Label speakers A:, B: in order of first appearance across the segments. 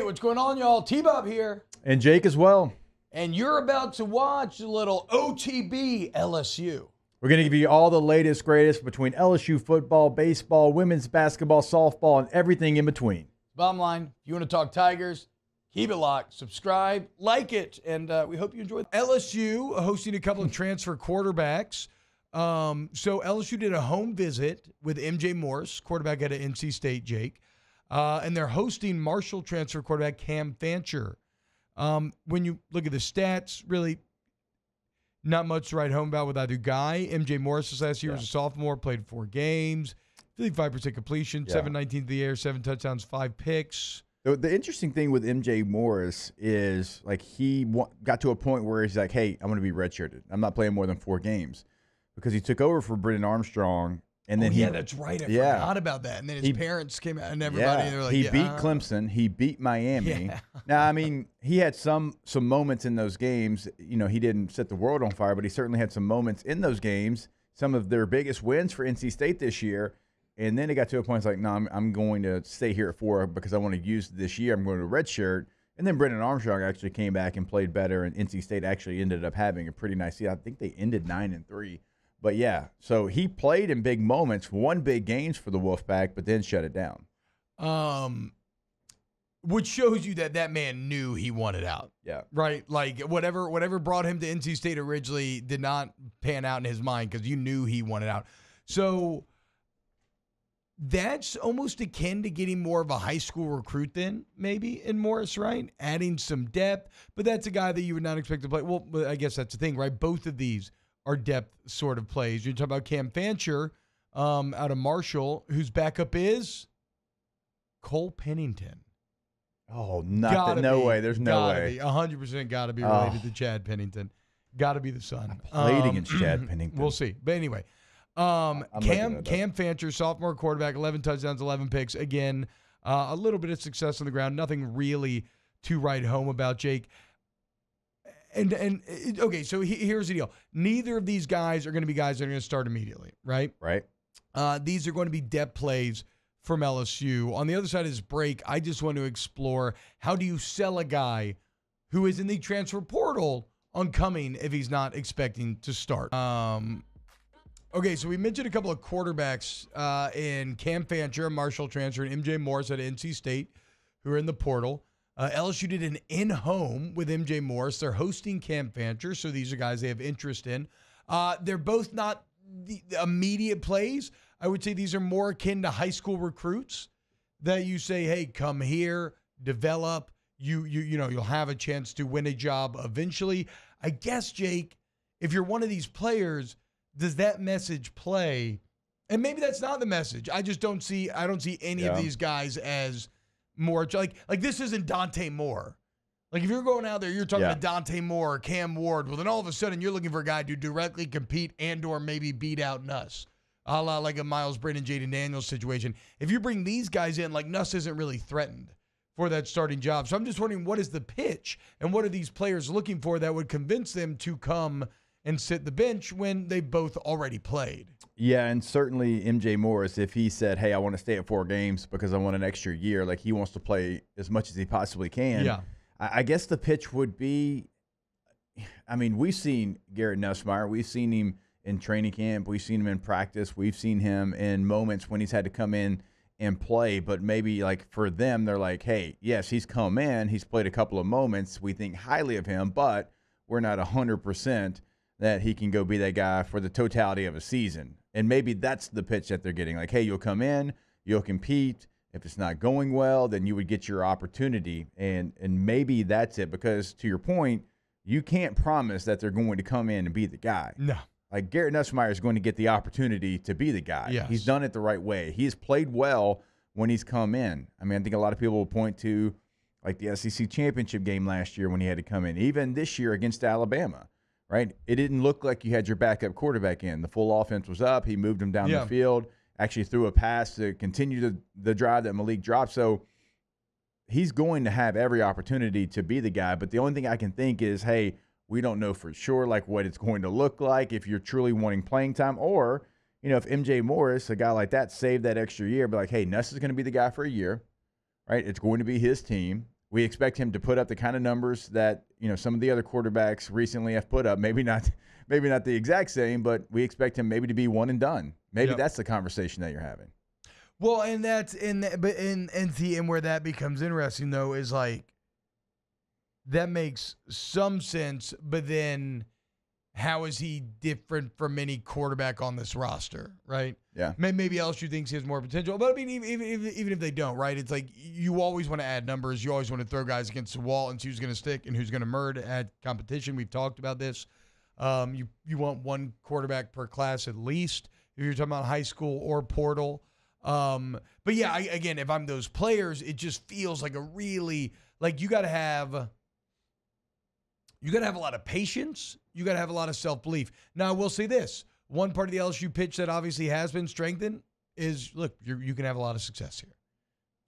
A: Hey, what's going on, y'all? T-Bob here.
B: And Jake as well.
A: And you're about to watch a little OTB LSU.
B: We're going to give you all the latest, greatest between LSU football, baseball, women's basketball, softball, and everything in between.
A: Bottom line, if you want to talk Tigers, keep it locked, subscribe, like it, and we hope you enjoy it. LSU hosting a couple of transfer quarterbacks. So LSU did a home visit with MJ Morris, quarterback out of NC State, Jake. And they're hosting Marshall transfer quarterback Cam Fancher. When you look at the stats, really not much to write home about with either guy. MJ Morris this last year was a sophomore, played 4 games, 55% completion, 719 to the air, 7 touchdowns, 5 picks.
B: The interesting thing with MJ Morris is like he got to a point where he's like, hey, I'm going to be redshirted. I'm not playing more than 4 games because he took over for Brennan Armstrong. And then
A: that's right. I forgot about that. And then his parents came out and everybody. And they were like,
B: he beat Clemson. He beat Miami.
A: Yeah.
B: Now, I mean, he had some moments in those games. You know, he didn't set the world on fire, but he certainly had some moments in those games. Some of their biggest wins for NC State this year. And then it got to a point, it's like, no, I'm going to stay here at 4 because I want to use this year. I'm going to redshirt. And then Brennan Armstrong actually came back and played better, and NC State actually ended up having a pretty nice season. I think they ended 9-3. But, yeah, so he played in big moments, won big games for the Wolfpack, but then shut it down.
A: Which shows you that man knew he wanted out.
B: Yeah.
A: Right? Like, whatever brought him to NC State originally did not pan out in his mind because you knew he wanted out. So that's almost akin to getting more of a high school recruit then, maybe, in Morris, right? Adding some depth. But that's a guy that you would not expect to play. Well, I guess that's the thing, right? Both of these are depth sort of plays. You're talking about Cam Fancher out of Marshall, whose backup is Cole Pennington.
B: Oh, no way. There's no way.
A: 100% got to be related to Chad Pennington. Got to be the son.
B: I played against Chad Pennington.
A: We'll see. But anyway, Cam Fancher, sophomore quarterback, 11 touchdowns, 11 picks. Again, a little bit of success on the ground. Nothing really to write home about, Jake. And okay, so here's the deal. Neither of these guys are going to be guys that are going to start immediately, right?
B: Right.
A: These are going to be depth plays from LSU. On the other side of this break, I just want to explore how do you sell a guy who is in the transfer portal on coming if he's not expecting to start. Okay, so we mentioned a couple of quarterbacks in Cam Fancher, Marshall transfer, and MJ Morris at NC State who are in the portal. LSU did an in-home with MJ Morris. They're hosting Cam Fancher, so these are guys they have interest in. They're both not the immediate plays. I would say these are more akin to high school recruits that you say, hey, come here, develop. You'll have a chance to win a job eventually. I guess, Jake, if you're one of these players, does that message play? And maybe that's not the message. I don't see any of these guys as more like this isn't Dante Moore. Like if you're going out there, you're talking to Dante Moore or Cam Ward, well then all of a sudden you're looking for a guy to directly compete and or maybe beat out Nuss. A la like a Miles Brennan, Jaden Daniels situation. If you bring these guys in, like Nuss isn't really threatened for that starting job. So I'm just wondering, what is the pitch and what are these players looking for that would convince them to come and sit the bench when they both already played?
B: Yeah, and certainly MJ Morris, if he said, hey, I want to stay at 4 games because I want an extra year, like he wants to play as much as he possibly can.
A: Yeah.
B: I guess the pitch would be, I mean, we've seen Garrett Nussmeier. We've seen him in training camp. We've seen him in practice. We've seen him in moments when he's had to come in and play. But maybe like for them, they're like, hey, yes, he's come in. He's played a couple of moments. We think highly of him, but we're not 100% that he can go be that guy for the totality of a season. And maybe that's the pitch that they're getting. Like, hey, you'll come in, you'll compete. If it's not going well, then you would get your opportunity. And maybe that's it. Because to your point, you can't promise that they're going to come in and be the guy.
A: No.
B: Like Garrett Nussmeier is going to get the opportunity to be the guy.
A: Yes.
B: He's done it the right way. He's played well when he's come in. I mean, I think a lot of people will point to like the SEC championship game last year when he had to come in. Even this year against Alabama. Right? It didn't look like you had your backup quarterback in. The full offense was up. He moved him down the field, actually threw a pass to continue the drive that Malik dropped. So he's going to have every opportunity to be the guy. But the only thing I can think is, hey, we don't know for sure like what it's going to look like if you're truly wanting playing time. Or, you know, if MJ Morris, a guy like that, saved that extra year, be like, hey, Nuss is going to be the guy for a year, right? It's going to be his team. We expect him to put up the kind of numbers that, some of the other quarterbacks recently have put up. Maybe not the exact same, but we expect him maybe to be one and done. Maybe that's the conversation that you're having.
A: Well, and that's and where that becomes interesting though is like that makes some sense, but then how is he different from any quarterback on this roster, right?
B: Yeah.
A: Maybe LSU thinks he has more potential, but I mean, even if they don't, right? It's like you always want to add numbers. You always want to throw guys against the wall and see who's going to stick and who's going to murder at competition. We've talked about this. You want one quarterback per class at least if you're talking about high school or portal. But yeah, again, if I'm those players, it just feels like a really like you got to have a lot of patience. You got to have a lot of self-belief. Now, I will say this. One part of the LSU pitch that obviously has been strengthened is, look, you can have a lot of success here.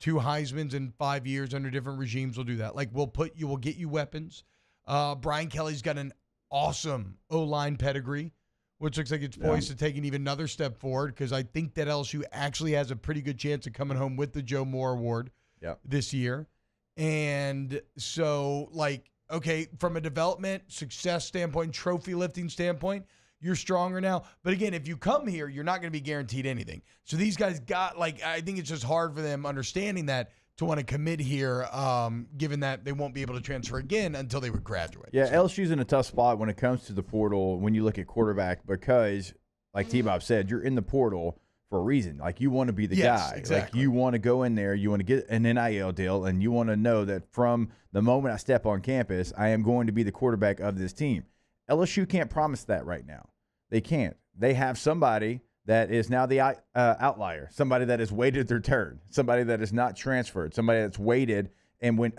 A: 2 Heismans in 5 years under different regimes will do that. Like, we'll get you weapons. Brian Kelly's got an awesome O-line pedigree, which looks like it's poised to take even another step forward because I think that LSU actually has a pretty good chance of coming home with the Joe Moore Award this year. And so, like, okay, from a development, success standpoint, trophy lifting standpoint, you're stronger now. But again, if you come here, you're not going to be guaranteed anything. So these guys I think it's just hard for them understanding that to want to commit here, given that they won't be able to transfer again until they would graduate.
B: Yeah, LSU's in a tough spot when it comes to the portal when you look at quarterback because, like T-Bob said, you're in the portal for a reason. Like, you want to be the guy.
A: Exactly.
B: Like, you want to go in there, you want to get an NIL deal, and you want to know that from the moment I step on campus, I am going to be the quarterback of this team. LSU can't promise that right now. They can't. They have somebody that is now the outlier, somebody that has waited their turn, somebody that is not transferred, somebody that's waited. And when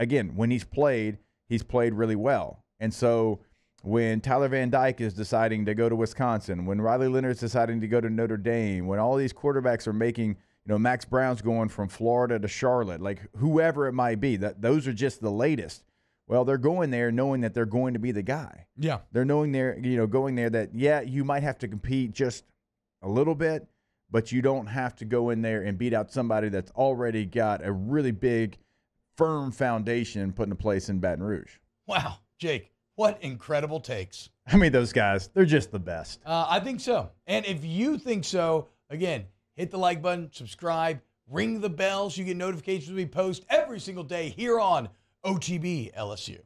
B: he's played really well. And so when Tyler Van Dyke is deciding to go to Wisconsin, when Riley Leonard's deciding to go to Notre Dame, when all these quarterbacks are making, Max Brown's going from Florida to Charlotte, like whoever it might be, those are just the latest. Well, they're going there knowing that they're going to be the guy.
A: Yeah.
B: They're knowing going there that, you might have to compete just a little bit, but you don't have to go in there and beat out somebody that's already got a really big, firm foundation put into place in Baton Rouge.
A: Wow, Jake, what incredible takes.
B: I mean, those guys, they're just the best.
A: I think so. And if you think so, again, hit the like button, subscribe, ring the bell so you get notifications when we post every single day here on OTB LSU.